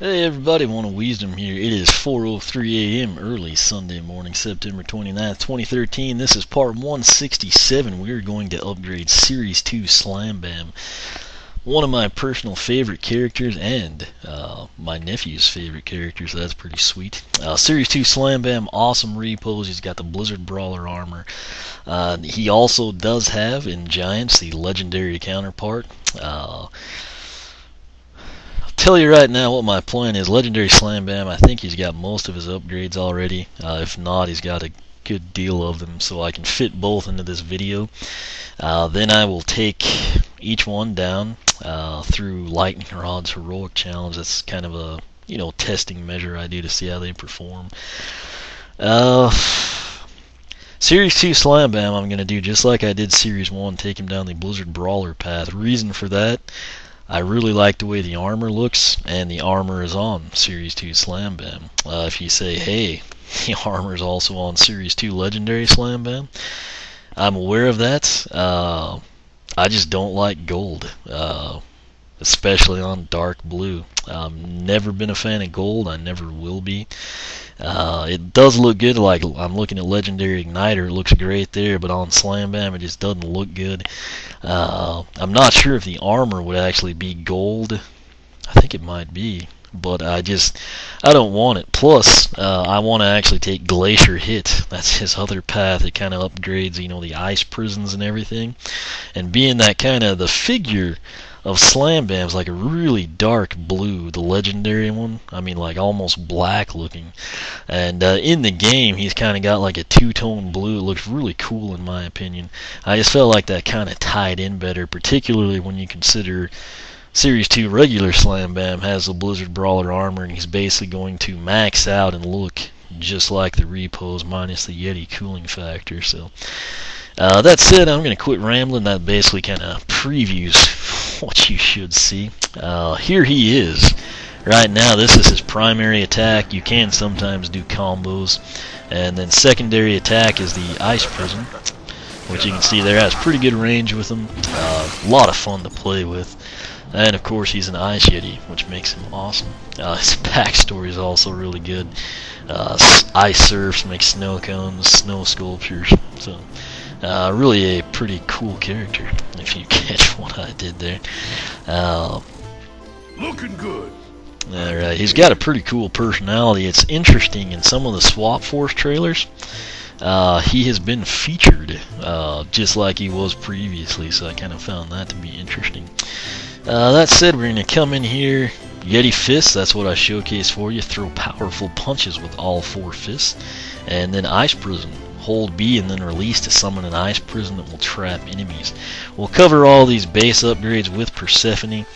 Hey everybody, One of Wisdom here. It is 4:03 a.m. early Sunday morning, September 29th, 2013. This is part 167. We are going to upgrade Series 2 Slam Bam. One of my personal favorite characters and my nephew's favorite character, so that's pretty sweet. Series 2 Slam Bam, awesome repos. He's got the Blizzard Brawler armor. He also does have, in Giants, the legendary counterpart. Tell you right now what my plan is. Legendary Slam Bam, I think he's got most of his upgrades already. If not, he's got a good deal of them, so I can fit both into this video. Then I will take each one down through Lightning Rod's Heroic Challenge. That's kind of a testing measure I do to see how they perform. Series 2 Slam Bam I'm going to do just like I did Series 1, take him down the Blizzard Brawler path. Reason for that, I really like the way the armor looks, and the armor is on Series 2 Slam Bam. If you say, hey, the armor is also on Series 2 Legendary Slam Bam, I'm aware of that. I just don't like gold, especially on dark blue. Never been a fan of gold, I never will be. It does look good, like I'm looking at Legendary Igniter, it looks great there, but on Slam Bam it just doesn't look good. I'm not sure if the armor would actually be gold. I think it might be, but I don't want it. Plus, I want to actually take Glacier Yeti. That's his other path. It kind of upgrades, the ice prisons and everything. And being that kind of the figure of Slam Bam's like a really dark blue, the legendary one. I mean, like almost black looking. And in the game, he's kind of got like a two-tone blue. It looks really cool in my opinion. I just felt like that kind of tied in better, particularly when you consider Series 2 regular Slam Bam has the Blizzard Brawler armor, and he's basically going to max out and look just like the repos minus the Yeti cooling factor. So that said, I'm going to quit rambling. That basically kind of previews what you should see. Here he is. Right now, this is his primary attack. You can sometimes do combos. And then secondary attack is the Ice Prison, which you can see there has pretty good range with him. A lot of fun to play with. And of course, he's an Ice Yeti, which makes him awesome. His backstory is also really good. Ice surfs, makes snow cones, snow sculptures. So really a pretty cool character, if you catch what I did there. Looking good. Alright, he's got a pretty cool personality. It's interesting, in some of the Swap Force trailers, he has been featured just like he was previously, so I kind of found that to be interesting. That said, we're going to come in here, Yeti Fist, that's what I showcased for you. Throw powerful punches with all four fists. And then Ice Prison. Hold B and then release to summon an ice prison that will trap enemies. We'll cover all these base upgrades with Persephone.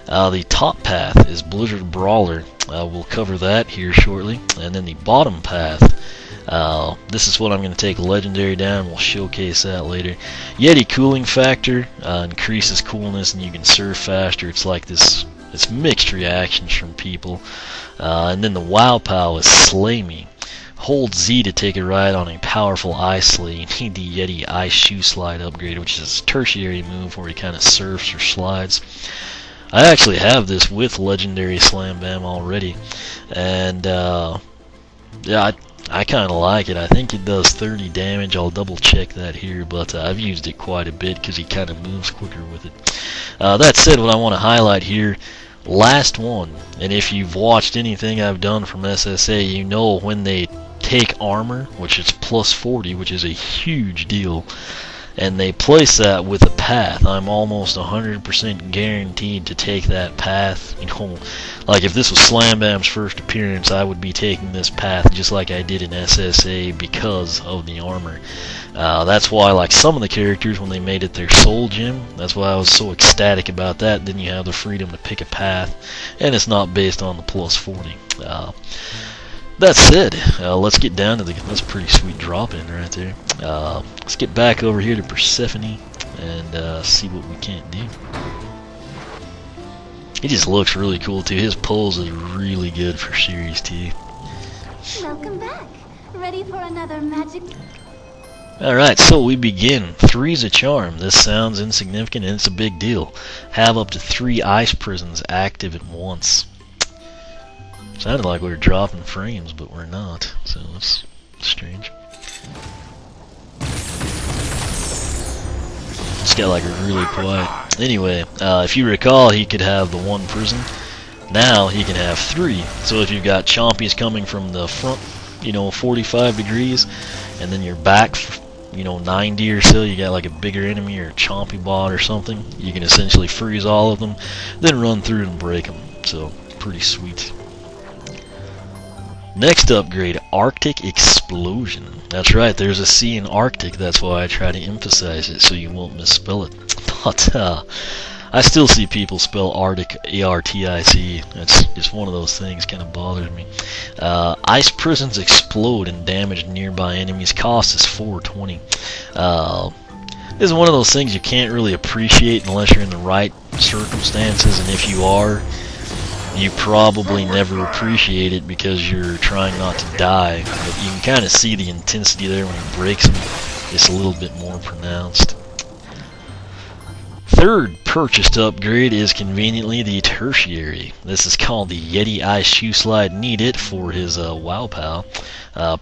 The top path is Blizzard Brawler. We'll cover that here shortly. And then the bottom path, this is what I'm going to take Legendary down. We'll showcase that later. Yeti cooling factor increases coolness and you can surf faster. It's like this. It's mixed reactions from people. And then the Wow Pow is Slay Me. Hold Z to take a ride on a powerful ice sleigh. You need the Yeti Ice Shoe Slide upgrade, which is a tertiary move where he kind of surfs or slides. I actually have this with Legendary Slam Bam already, and yeah, I kind of like it. I think it does 30 damage. I'll double check that here, but I've used it quite a bit because he kind of moves quicker with it. That said, what I want to highlight here, last one, and if you've watched anything I've done from SSA, you know when they take armor, which is plus 40, which is a huge deal, and they place that with a path, I'm almost 100% guaranteed to take that path. Like if this was Slam Bam's first appearance, I would be taking this path just like I did in SSA because of the armor. That's why, like some of the characters, when they made it their soul gem, that's why I was so ecstatic about that. Then you have the freedom to pick a path, and it's not based on the plus 40. That said, let's get down to that's a pretty sweet drop in right there. Let's get back over here to Persephone and see what we can't do. He just looks really cool too. His pose is really good for Series 2. Welcome back. Ready for another magic? Alright, so we begin. 3's a charm. This sounds insignificant and it's a big deal. Have up to 3 ice prisons active at once. Sounded like we were dropping frames, but we're not, so that's strange. Just got like really quiet. Anyway, if you recall, he could have the one prison. Now he can have 3. So if you've got chompies coming from the front, 45 degrees, and then your back, 90 or so, you got like a bigger enemy or a chompy bot or something, you can essentially freeze all of them, then run through and break them. So pretty sweet. Next upgrade, Arctic Explosion. That's right, there's a C in Arctic, that's why I try to emphasize it so you won't misspell it. But I still see people spell Arctic A-R-T-I-C. It's just one of those things, kind of bothers me. Ice prisons explode and damage nearby enemies. Cost is 420. This is one of those things you can't really appreciate unless you're in the right circumstances, and if you are, you probably never appreciate it because you're trying not to die. But you can kind of see the intensity there when he breaks them. It's a little bit more pronounced. Third purchased upgrade is conveniently the tertiary. This is called the Yeti Ice Shoe Slide. Need it for his Wow Pal.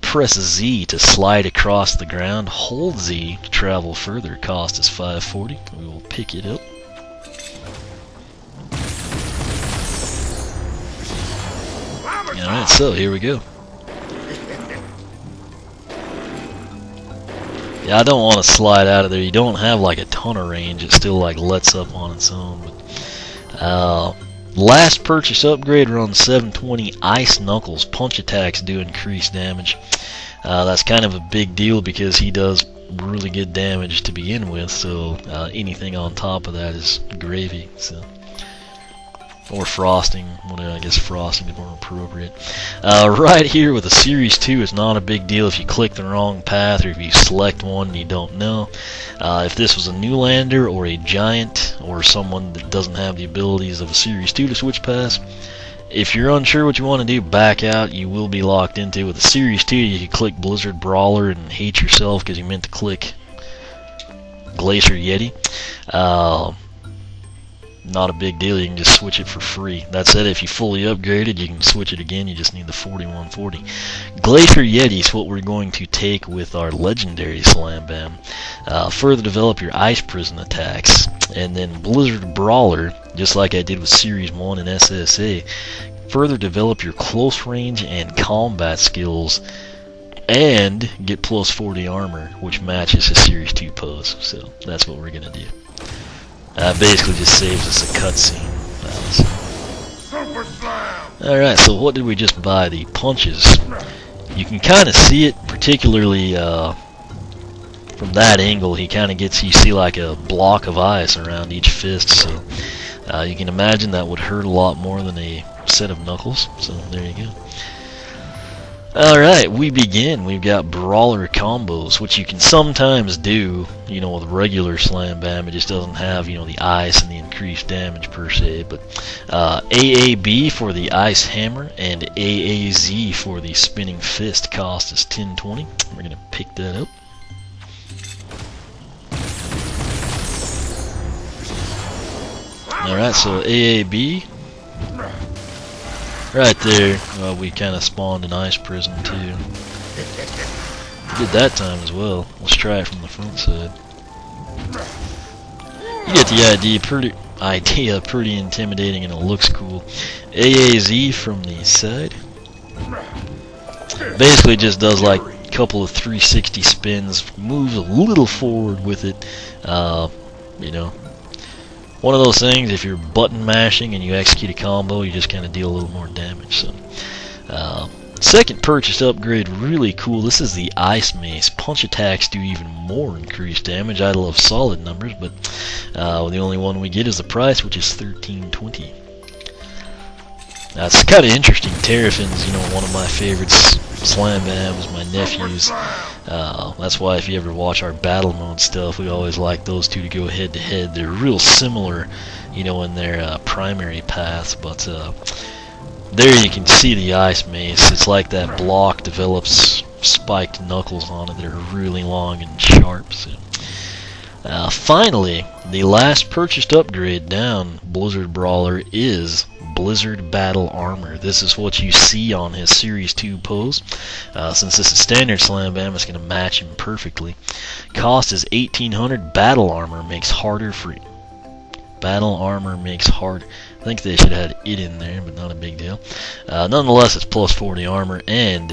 Press Z to slide across the ground. Hold Z to travel further. Cost is 540. We will pick it up. Alright, so here we go. Yeah, I don't want to slide out of there. You don't have like a ton of range. It still like lets up on its own. But last purchase upgrade runs 720 Ice Knuckles. Punch attacks do increase damage. That's kind of a big deal because he does really good damage to begin with. So anything on top of that is gravy. So. Or frosting, whatever, I guess frosting is more appropriate. Right here with the Series 2, it's not a big deal if you click the wrong path or if you select one and you don't know. If this was a new lander or a giant or someone that doesn't have the abilities of a Series 2 to switch paths, if you're unsure what you want to do, back out. You will be locked into. With the Series 2, you can click Blizzard Brawler and hate yourself because you meant to click Glacier Yeti. Not a big deal, you can just switch it for free. That said, if you fully upgraded, you can switch it again, you just need the 4140. Glacier Yeti is what we're going to take with our legendary Slam Bam. Further develop your Ice Prison attacks, and then Blizzard Brawler, just like I did with Series 1 and SSA, further develop your close range and combat skills, and get plus 40 armor, which matches his Series 2 pose. So that's what we're going to do. Basically just saves us a cutscene. Alright, so what did we just buy? The punches. You can kind of see it, particularly from that angle. He kind of gets, you see like a block of ice around each fist, so you can imagine that would hurt a lot more than a set of knuckles. So there you go. Alright, we begin. We've got Brawler combos, which you can sometimes do, with regular Slam Bam. It just doesn't have, the ice and the increased damage per se. But AAB for the Ice Hammer and AAZ for the Spinning Fist. Cost is 1020. We're going to pick that up. Alright, so AAB. Right there, we kind of spawned an ice prison too. Did that time as well. Let's try it from the front side. You get the idea. Pretty intimidating, and it looks cool. AAZ from the side. Basically, just does like a couple of 360 spins. Moves a little forward with it. One of those things, if you're button mashing and you execute a combo, you just kind of deal a little more damage. So, second purchased upgrade, really cool. This is the Ice Mace. Punch attacks do even more increased damage. I love solid numbers, but the only one we get is the price, which is 1320. It's kind of interesting. Terrafin's, one of my favorites. Slam Bams, my nephews. That's why if you ever watch our battle mode stuff, we always like those two to go head to head. They're real similar, in their primary paths, but there you can see the Ice Mace. It's like that block develops spiked knuckles on it that are really long and sharp. So. Finally, the last purchased upgrade down Blizzard Brawler is Blizzard Battle Armor. This is what you see on his Series 2 pose. Since this is standard Slam Bam, it's going to match him perfectly. Cost is 1800. Battle Armor makes harder free. Battle Armor makes hard. I think they should have had it in there, but not a big deal. Nonetheless, it's plus 40 armor, and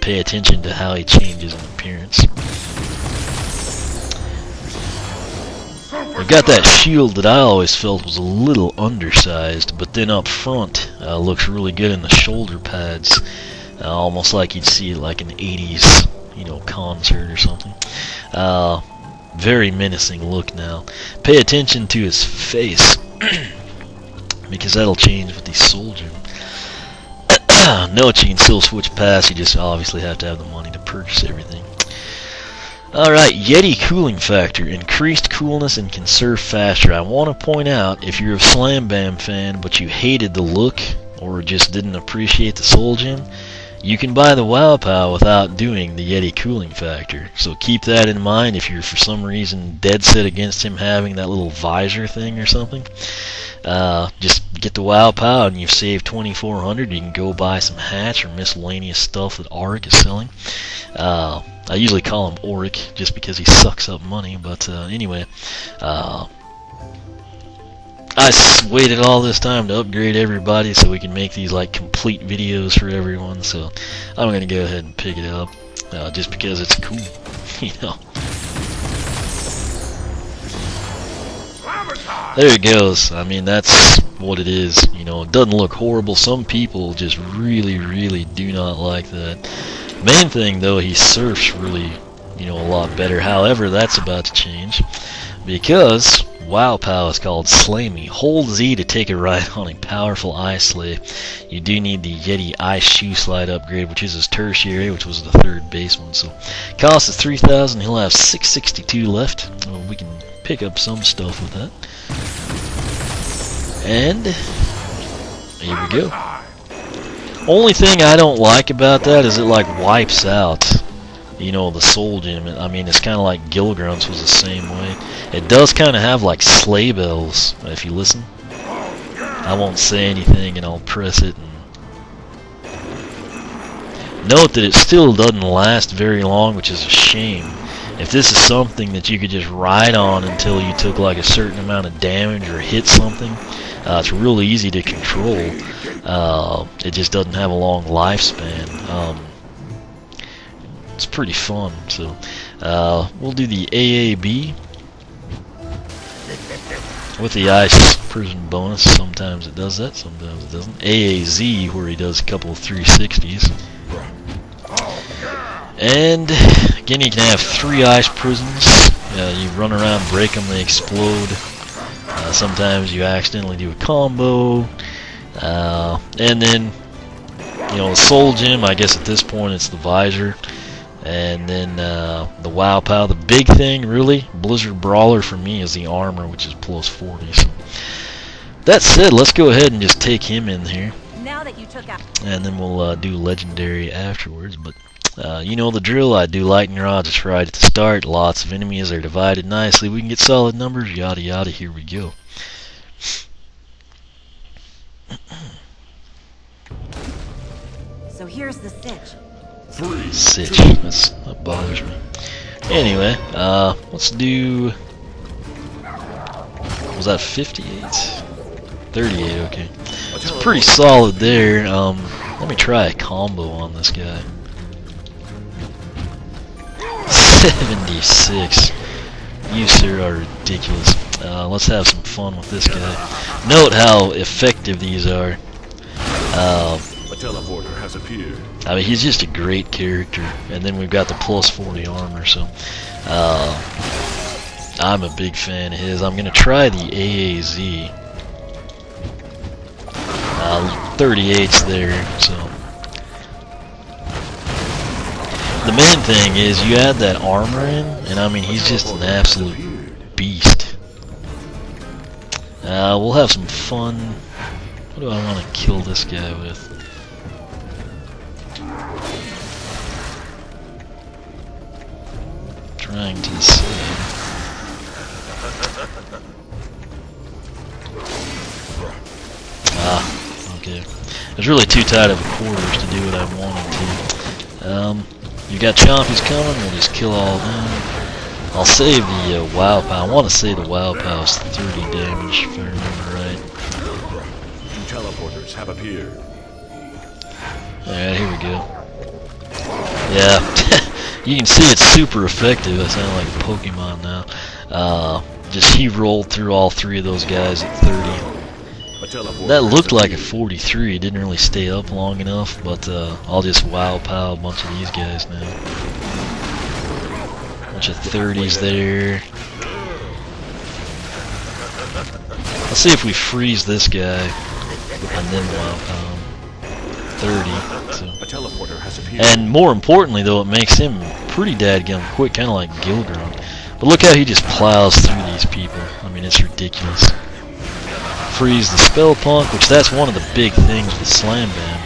pay attention to how he changes in appearance. They've got that shield that I always felt was a little undersized, but then up front looks really good in the shoulder pads, almost like you'd see it like an 80s, concert or something. Very menacing look now. Pay attention to his face, because that'll change with the soldier. Note you can still switch past, you just obviously have to have the money to purchase everything. Alright, Yeti cooling factor. Increased coolness and conserve faster. I want to point out, if you're a Slam Bam fan but you hated the look or just didn't appreciate the Soul Gem, you can buy the Wow Pow without doing the Yeti cooling factor. So keep that in mind if you're for some reason dead set against him having that little visor thing or something. Just get the Wow Pow and you've saved 2,400. You can go buy some hats or miscellaneous stuff that Auric is selling. I usually call him Auric just because he sucks up money, but anyway, I waited all this time to upgrade everybody so we can make these like complete videos for everyone, so I'm going to go ahead and pick it up just because it's cool, There it goes. I mean, that's what it is. It doesn't look horrible. Some people just really do not like that. Main thing though, he surfs really, a lot better. However, that's about to change because Wow Pow is called Slay Me. Hold Z to take a ride on a powerful Ice Slay. You do need the Yeti Ice Shoe Slide upgrade, which is his tertiary, which was the third base one. So, cost is 3,000. He'll have 662 left. We can pick up some stuff with that. And here we go. Only thing I don't like about that is it like wipes out, the Soul Gem. I mean, it's kind of like Gilgrunt's was the same way. It does kind of have like sleigh bells, if you listen. I won't say anything and I'll press it. And note that it still doesn't last very long, which is a shame. If this is something that you could just ride on until you took like a certain amount of damage or hit something, it's really easy to control. It just doesn't have a long lifespan. It's pretty fun, so we'll do the AAB with the Ice Prison bonus. Sometimes it does that, sometimes it doesn't. AAZ, where he does a couple of 360s. And again, you can have 3 ice prisons. You run around, break them, they explode. Sometimes you accidentally do a combo. And then, the Soul Gem, I guess at this point it's the visor. And then the Wow Pow. The big thing, really, Blizzard Brawler for me is the armor, which is plus 40. So that said, let's go ahead and just take him in here. Now that you took out. And then we'll do Legendary afterwards. But you know the drill. I do lightning rods. It's right at the start. Lots of enemies. They're divided nicely. We can get solid numbers. Yada yada. Here we go. So here's the sitch. Sitch. That bothers me. Anyway, let's do. Was that 58? 38. Okay. It's pretty solid there. Let me try a combo on this guy. 76. You, sir, are ridiculous. Let's have some fun with this guy. Note how effective these are. A teleporter has appeared. I mean, he's just a great character. And then we've got the plus 40 armor, so I'm a big fan of his. I'm going to try the AAZ. 38's there, so. The main thing is you add that armor in, and I mean, he's just an absolute beast. We'll have some fun. What do I want to kill this guy with? Trying to see. was really too tight of a quarters to do what I wanted to. You got Chompies coming, we'll just kill all of them. I'll save the Wow Pow. I want to say the Wow Pow is 30 damage, if I remember right. Two teleporters have appeared. Alright, here we go. Yeah, you can see it's super effective. I sound like a Pokemon now. Just he rolled through all three of those guys at 30. That looked like a 43. Didn't really stay up long enough, but I'll just Wow Pow a bunch of these guys now. Bunch of 30s there. Let's see if we freeze this guy and then Wow Pow. 30. So. A teleporter has appeared. And more importantly, though, it makes him pretty dadgum quick, kind of like Gilgrim. But look how he just plows through these people. I mean, it's ridiculous. Freeze the spell punk, which that's one of the big things with Slam Bam.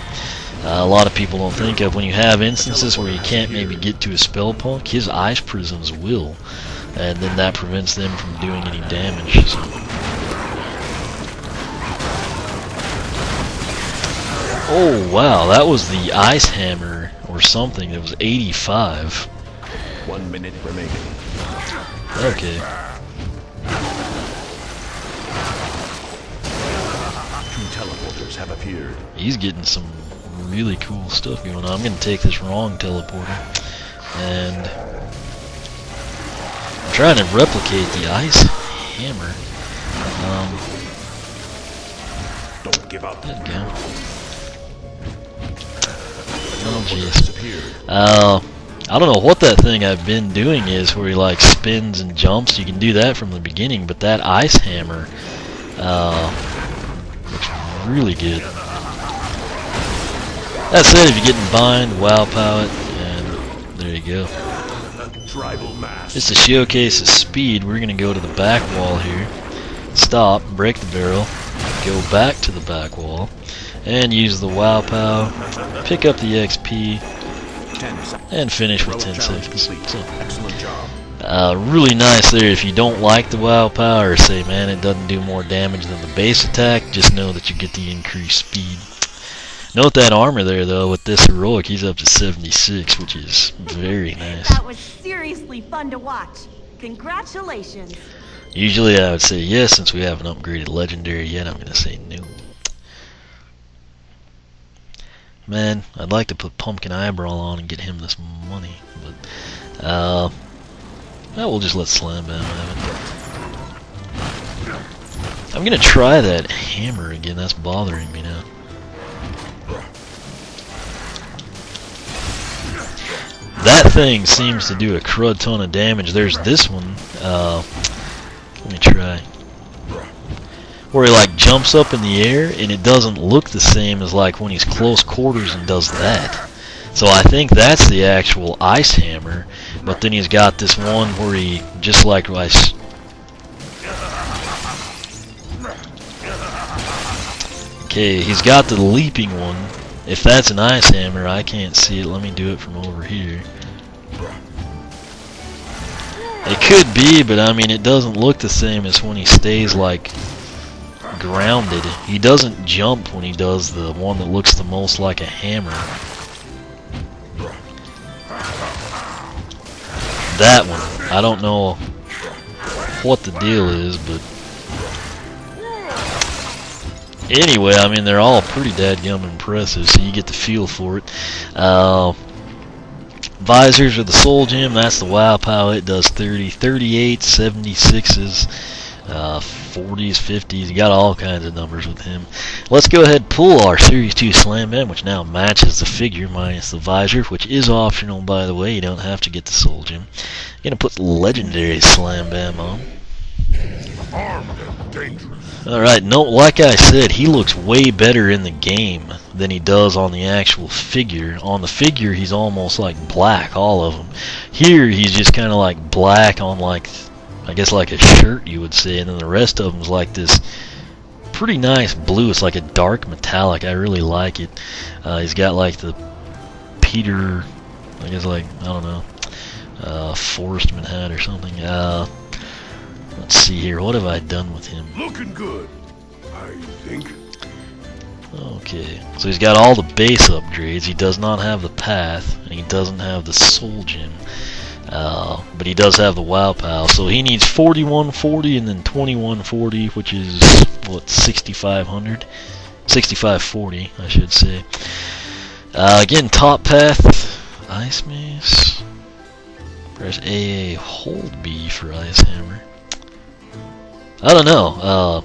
A lot of people don't think of when you have instances where you can't maybe get to a spell punk, his ice prisms will, and then that prevents them from doing any damage. So. Oh wow, that was the ice hammer or something. It was 85. 1 minute remaining. Okay. Two teleporters have appeared. He's getting some really cool stuff going on. I'm going to take this wrong teleporter and I'm trying to replicate the ice hammer. Don't give up. There you go. Oh jeez. I don't know what that thing I've been doing is where he like spins and jumps. You can do that from the beginning, but that ice hammer looks really good. That said, if you get in bind, Wow Pow it, and there you go. Tribal mass. Just to showcase his speed, we're going to go to the back wall here. Stop, break the barrel, go back to the back wall, and use the Wow Pow, pick up the XP, and finish with 10 seconds. So, excellent job. really nice there. If you don't like the Wow Pow or say, man, it doesn't do more damage than the base attack, just know that you get the increased speed. Note that armor there, though. With this heroic, he's up to 76, which is very nice. That was seriously fun to watch. Congratulations. Usually I would say yes, since we haven't upgraded legendary yet. I'm going to say no. Man, I'd like to put Pumpkin Eyebrow on and get him this money, but well, we'll just let Slam Bam have it. I'm gonna try that hammer again. That's bothering me now. That thing seems to do a crud ton of damage. There's this one. Let me try. Where he like jumps up in the air and it doesn't look the same as like when he's close quarters and does that. So I think that's the actual ice hammer, but then he's got this one where he just like ice. Okay, he's got the leaping one. If that's an ice hammer, I can't see it. Let me do it from over here. It could be, but I mean it doesn't look the same as when he stays like grounded. He doesn't jump when he does the one that looks the most like a hammer. That one, I don't know what the deal is, but anyway, I mean they're all pretty dadgum impressive, so you get the feel for it. Visors are the Soul Gem, that's the Wow Pow. It does 30, 38, 76s, 40s, 50s, you got all kinds of numbers with him. Let's go ahead and pull our Series 2 Slam Bam, which now matches the figure minus the visor, which is optional, by the way. You don't have to get the Soul Gem. I'm going to put Legendary Slam Bam on. Alright, no, like I said, he looks way better in the game than he does on the actual figure. On the figure, he's almost like black, all of them. Here, he's just kind of like black on like, I guess like a shirt, you would say, and then the rest of them's like this pretty nice blue. It's like a dark metallic. I really like it. He's got like the Peter, I guess like, I don't know, Forestman hat or something. Let's see here. What have I done with him? Looking good, I think. Okay, so he's got all the base upgrades. He does not have the path, and he doesn't have the soul gem. But he does have the wow pow. So he needs 4140 and then 2140, which is what, 6500, 6540, I should say. Again, top path, ice mace. Press AA, hold B for ice hammer. I don't know.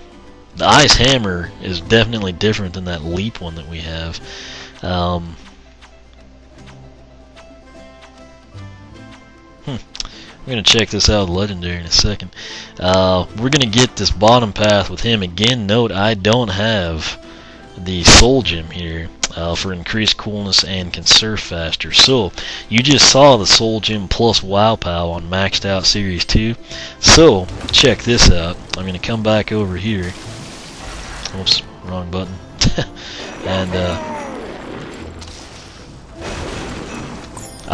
The ice hammer is definitely different than that leap one that we have. I'm going to check this out legendary in a second. We're going to get this bottom path with him. Again, note I don't have the soul gem here for increased coolness and can surf faster. So you just saw the soul gem plus wow pow on maxed out series 2. So check this out. I'm going to come back over here. Oops, wrong button. And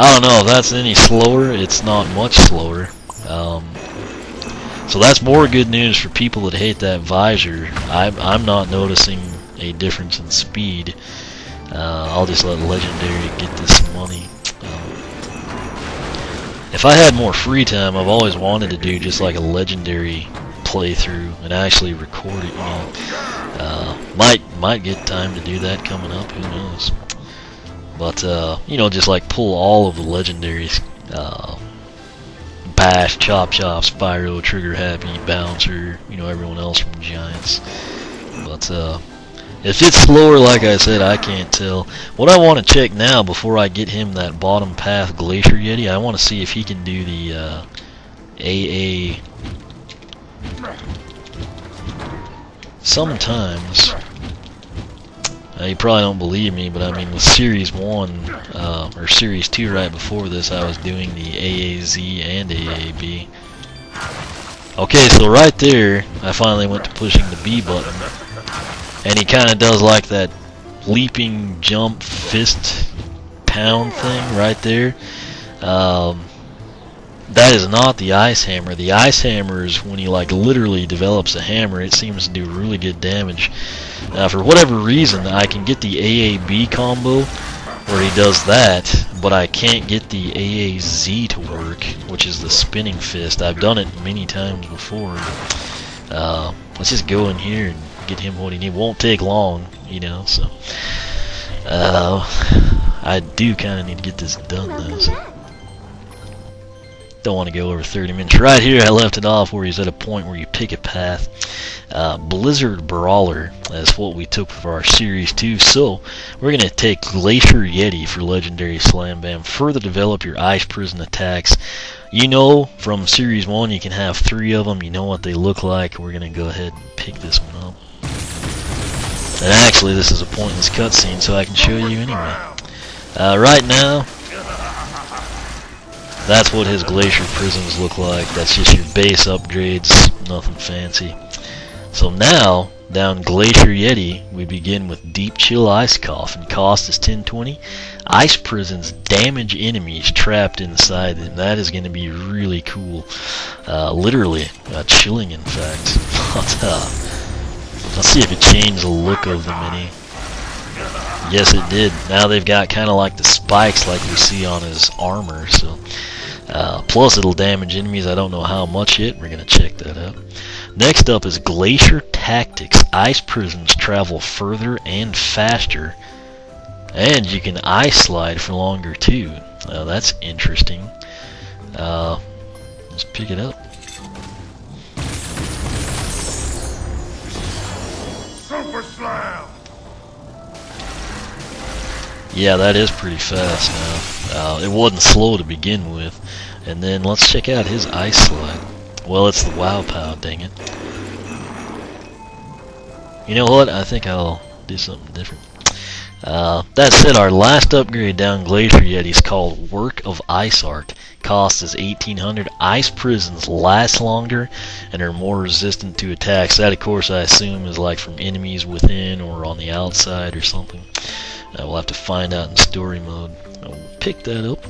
I don't know if that's any slower. It's not much slower. So that's more good news for people that hate that visor. I'm not noticing a difference in speed. I'll just let legendary get this money. If I had more free time, I've always wanted to do just like a legendary playthrough and actually record it. You know, might get time to do that coming up. Who knows? But you know, just like pull all of the legendaries: Bash, Chop Chop, Spyro, Trigger Happy, Bouncer. You know, everyone else from Giants. But if it's slower, like I said, I can't tell. What I want to check now before I get him that bottom path Glacier Yeti, I want to see if he can do the AA. Sometimes, you probably don't believe me, but I mean with Series 1 or Series 2 right before this, I was doing the AAZ and AAB. Okay, so right there, I finally went to pushing the B button, and he kind of does like that leaping jump fist pound thing right there. That is not the ice hammer. The ice hammer is when he like literally develops a hammer. It seems to do really good damage. For whatever reason, I can get the AAB combo where he does that, but I can't get the AAZ to work, which is the spinning fist. I've done it many times before. Let's just go in here and get him what he needs. Won't take long, you know. So I do kind of need to get this done though. So. Don't want to go over 30 minutes. Right here I left it off where he's at a point where you pick a path. Blizzard Brawler is what we took for our Series 2. So we're going to take Glacier Yeti for Legendary Slam Bam. Further develop your Ice Prison attacks. You know from Series 1 you can have 3 of them. You know what they look like. We're going to go ahead and pick this one up. And actually this is a pointless cutscene so I can show you anyway. Right now, that's what his Glacier Prisms look like. That's just your base upgrades, nothing fancy. So now, down Glacier Yeti, we begin with Deep Chill Ice Coffin. Cost is 1020. Ice Prisons damage enemies trapped inside them. That is going to be really cool. Literally, chilling in fact. Let's see if it changed the look of the mini. Yes, it did. Now they've got kind of like the spikes like we see on his armor. So. Plus it'll damage enemies. I don't know how much yet. We're going to check that out. Next up is Glacier Tactics. Ice prisons travel further and faster. And you can ice slide for longer too. That's interesting. Let's pick it up. Super Slam! Yeah, that is pretty fast now. It wasn't slow to begin with. And then let's check out his ice slide. Well, it's the wow pow, dang it. You know what? I think I'll do something different. That said, our last upgrade down Glacier Yeti is called Work of Ice Art. Cost is 1800. Ice prisons last longer and are more resistant to attacks. That, of course, I assume is like from enemies within or on the outside or something. We'll have to find out in story mode. I'll pick that up.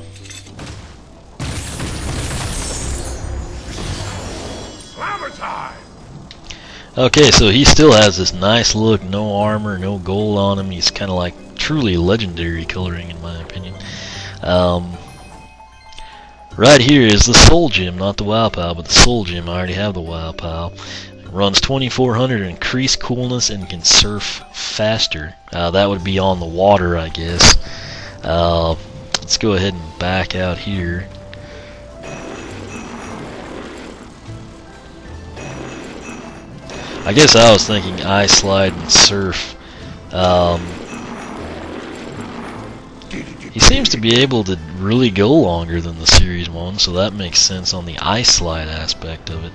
Okay, so he still has this nice look, no armor, no gold on him. He's kind of like truly legendary coloring in my opinion. Right here is the Soul Gem, not the Wow Pow, but the Soul Gem. I already have the Wow Pow. Runs 2400, increased coolness, and can surf faster. That would be on the water, I guess. Let's go ahead and back out here. I guess I was thinking Ice Slide and Surf. He seems to be able to really go longer than the Series 1, so that makes sense on the Ice Slide aspect of it.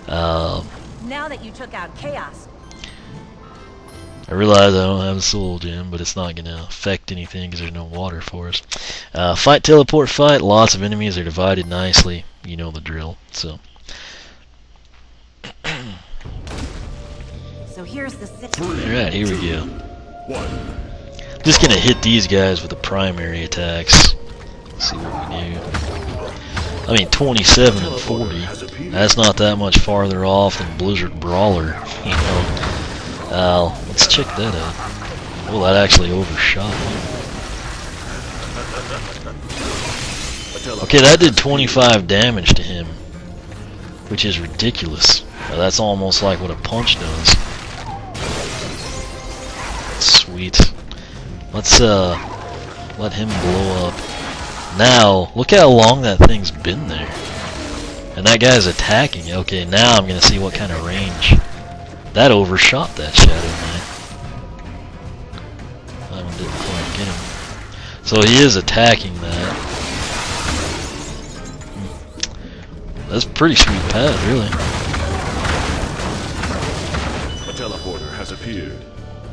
Now that you took out Chaos. I realize I don't have a Soul Gem, but it's not going to affect anything because there's no water for us. Fight, teleport, fight. Lots of enemies are divided nicely. You know the drill. So here's the city. Alright, here we go. Just going to hit these guys with the primary attacks. Let's see what we do. I mean, 27 and 40. That's not that much farther off than Blizzard Brawler, you know. Let's check that out. Well, that actually overshot me. Okay, that did 25 damage to him, which is ridiculous. That's almost like what a punch does. Sweet. Let's let him blow up. Now, look how long that thing's been there. And that guy's attacking. Okay, now I'm gonna see what kind of range. That overshot that Shadow Knight. That one didn't quite get him. So he is attacking that. That's a pretty sweet pad, really. A teleporter has appeared.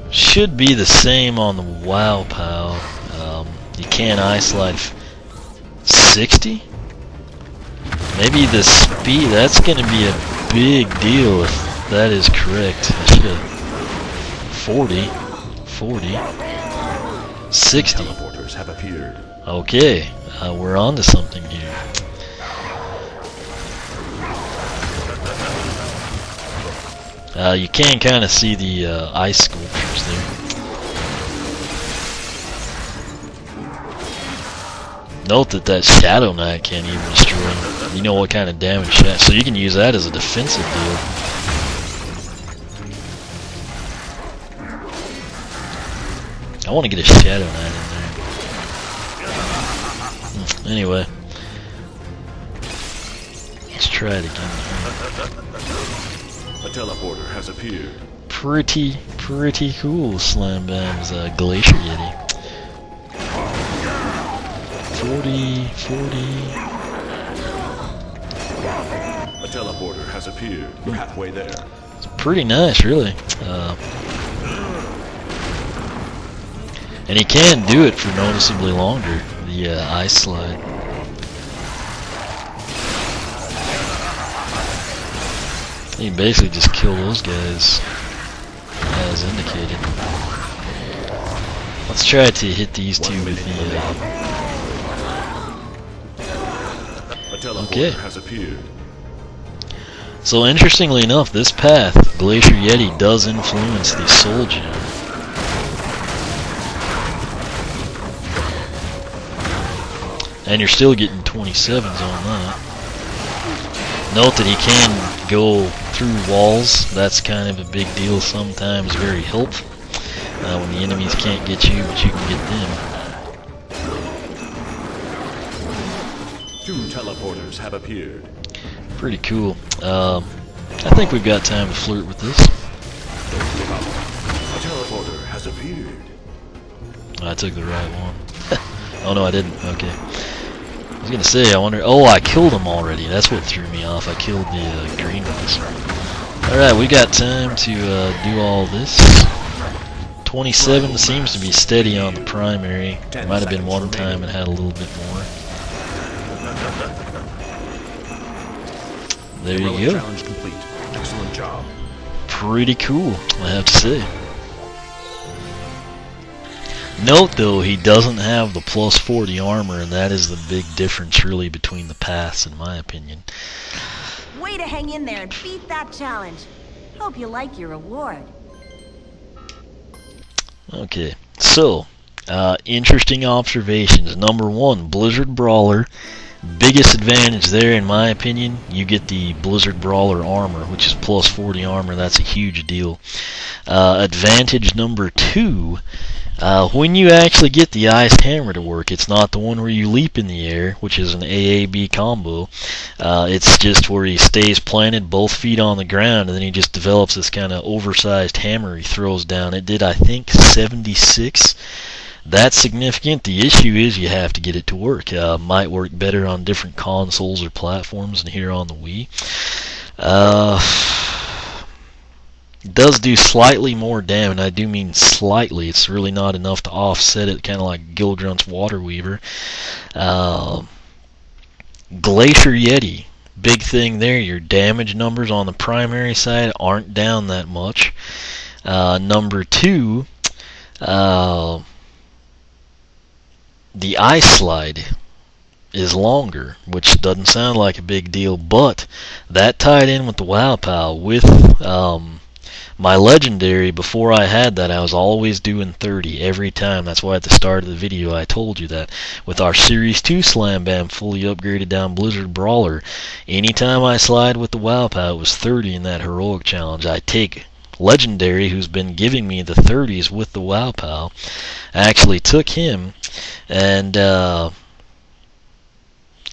Should be the same on the Wow Pow. You can Ice Slide 60? Maybe the speed, that's going to be a big deal if that is correct. I should have 40, 60. Teleporters have appeared. Okay, we're on to something here. You can kind of see the ice sculptures there. Note that Shadow Knight can't even destroy him. You know what kind of damage that, so you can use that as a defensive deal. I want to get a Shadow Knight in there. Anyway, let's try it again. A teleporter has appeared. Pretty cool Slam Bam's Glacier Yeti. 40. A teleporter has appeared. We're halfway there. It's pretty nice, really. And he can do it for noticeably longer, the Ice Slide. You basically just kill those guys, as indicated. Let's try to hit these two with the... Okay. Has appeared. So interestingly enough, this path, Glacier Yeti, does influence the Soul Gem. And you're still getting 27s on that. Note that he can go through walls. That's kind of a big deal sometimes, very helpful. When the enemies can't get you, but you can get them. 2 teleporters have appeared. Pretty cool. I think we've got time to flirt with this. A teleporter has appeared. I took the right one. Oh no, I didn't. Okay. I was gonna say, I wonder. Oh, I killed them already. That's what threw me off. I killed the green ones. Alright, we got time to do all this. 27 seems to be steady on the primary. There might have been one time it had a little bit more. There you go. Challenge complete. Excellent job. Pretty cool, I have to say. Note though, he doesn't have the plus 40 armor, and that is the big difference really between the paths in my opinion. Way to hang in there and beat that challenge. Hope you like your reward. Okay, so, interesting observations. Number one, Blizzard Brawler. Biggest advantage there, in my opinion, you get the Blizzard Brawler armor, which is plus 40 armor. That's a huge deal. Advantage number two, when you actually get the iced hammer to work, it's not the one where you leap in the air, which is an AAB combo. It's just where he stays planted, both feet on the ground, and then he just develops this kind of oversized hammer he throws down. It did, I think, 76. That's significant. The issue is you have to get it to work. Might work better on different consoles or platforms than here on the Wii. It does do slightly more damage, and I do mean slightly. It's really not enough to offset it, kind of like Gilgrunt's Water Weaver. Glacier Yeti, big thing there. Your damage numbers on the primary side aren't down that much. Number two, the ice slide is longer, which doesn't sound like a big deal, but that tied in with the Wow Pal. With my legendary, before I had that, I was always doing 30 every time. That's why at the start of the video I told you that. With our Series 2 Slam Bam fully upgraded down Blizzard Brawler, anytime I slide with the Wow Pal, it was 30 in that heroic challenge. I take Legendary, who's been giving me the 30s with the Wow Pal. I actually took him and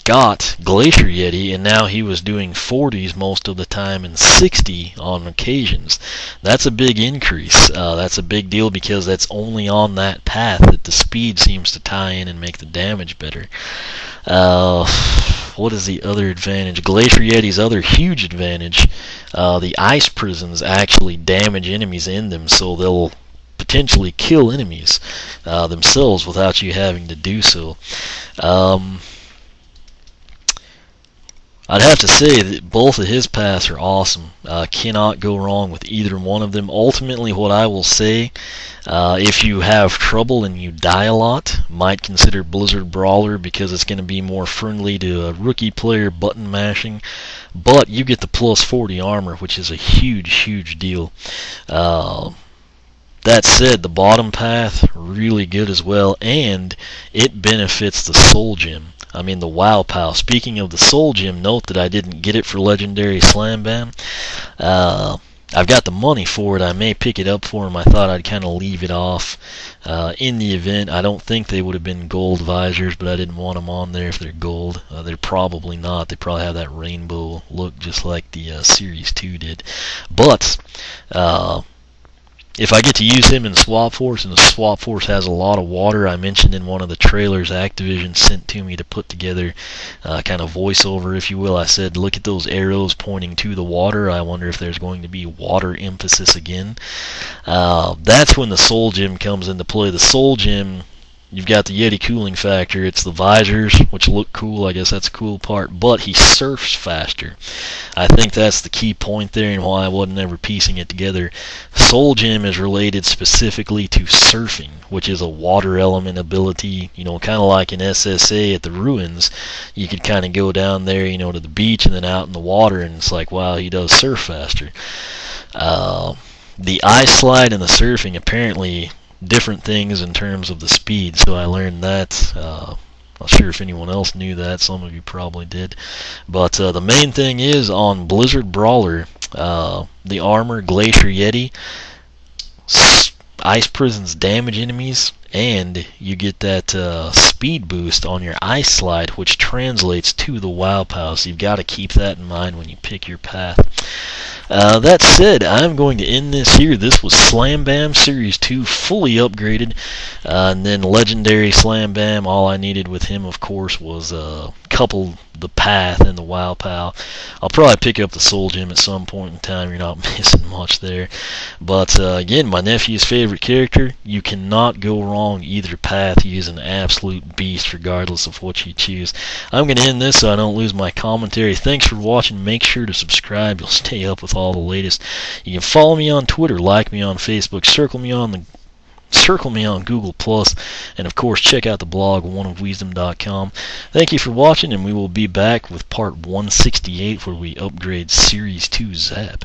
got Glacier Yeti, and now he was doing 40s most of the time and 60 on occasions. That's a big increase. That's a big deal because that's only on that path that the speed seems to tie in and make the damage better. What is the other advantage? Glacier Yeti's other huge advantage, the ice prisons actually damage enemies in them, so they'll potentially kill enemies themselves without you having to do so. I'd have to say that both of his paths are awesome. Cannot go wrong with either one of them. Ultimately, what I will say, if you have trouble and you die a lot, might consider Blizzard Brawler because it's going to be more friendly to a rookie player button mashing. But you get the plus 40 armor, which is a huge deal. That said, the bottom path, really good as well, and it benefits the Soul Gem. I mean the Wow Pal. Speaking of the Soul Gem, note that I didn't get it for Legendary Slam Bam. I've got the money for it. I may pick it up for him. I thought I'd kind of leave it off in the event. I don't think they would have been gold visors, but I didn't want them on there if they're gold. They're probably not. They probably have that rainbow look just like the Series 2 did. But if I get to use him in Swap Force, and the Swap Force has a lot of water, I mentioned in one of the trailers Activision sent to me to put together kind of voiceover, if you will. I said, look at those arrows pointing to the water. I wonder if there's going to be water emphasis again. That's when the Soul Gem comes into play. The Soul Gem, you've got the Yeti cooling factor. It's the visors, which look cool. I guess that's a cool part. But he surfs faster. I think that's the key point there and why I wasn't ever piecing it together. Soul Gem is related specifically to surfing, which is a water element ability. You know, kind of like in SSA at the ruins. You could kind of go down there, you know, to the beach and then out in the water, and it's like, wow, he does surf faster. The ice slide and the surfing, apparently different things in terms of the speed, so I learned that. Not sure if anyone else knew that. Some of you probably did. But the main thing is on Blizzard Brawler, the armor, Glacier Yeti, ice prisons damage enemies, and you get that speed boost on your ice slide, which translates to the Wow Pal, so you've got to keep that in mind when you pick your path. That said, I'm going to end this here. This was Slam Bam Series 2, fully upgraded, and then Legendary Slam Bam. All I needed with him, of course, was couple the path and the Wow Pal. I'll probably pick up the Soul Gem at some point in time. You're not missing much there. But again, my nephew's favorite character. You cannot go wrong either path. He is an absolute beast regardless of what you choose. I'm going to end this so I don't lose my commentary. Thanks for watching. Make sure to subscribe. You'll stay up with all the latest. You can follow me on Twitter, like me on Facebook, circle me on Google+, and of course check out the blog oneofwisdom.com. Thank you for watching, and we will be back with part 168 where we upgrade Series 2 Zap.